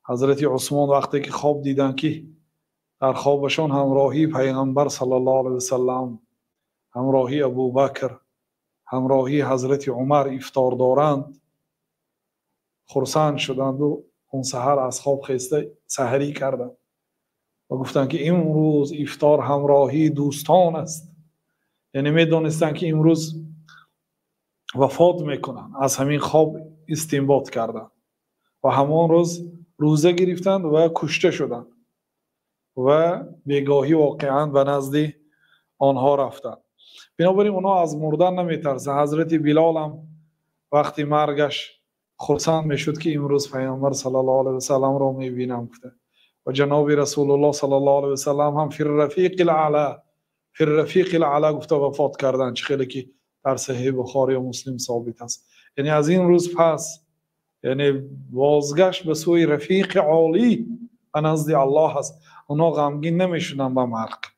حضرت عثمان وقتی که خواب دیدن که در خوابشان همراهی پیغمبر صلی الله علیه وسلم، همراهی ابوبکر، همراهی حضرت عمر افطار دارند، خرسند شدند و اون سحر از خواب خسته سحری کردند و گفتند که امروز افطار همراهی دوستان است. یعنی میدونستند که امروز وفات میکنن. از همین خواب استنباط کردند و همان روز روزه گرفتند و کشته شدند و بیگاهی واقعا به نزد آنها رفتند. بنابراین اونا از مردن نمیترسن. حضرت بلال هم وقتی مرگش خرسند میشد که امروز پیامبر صلی الله علیه و سلم را میبینم گفته و جناب رسول الله صلی الله علیه و سلم هم فی الرفیق الاعلی گفته وفات کردن، چه خیلی که در صحیح بخاری و مسلم ثابت است. یعنی از این روز پس یعنی بازگشت به سوی رفیق عالی به نزد الله است. اونا غمگین نمیشدن به مرگ.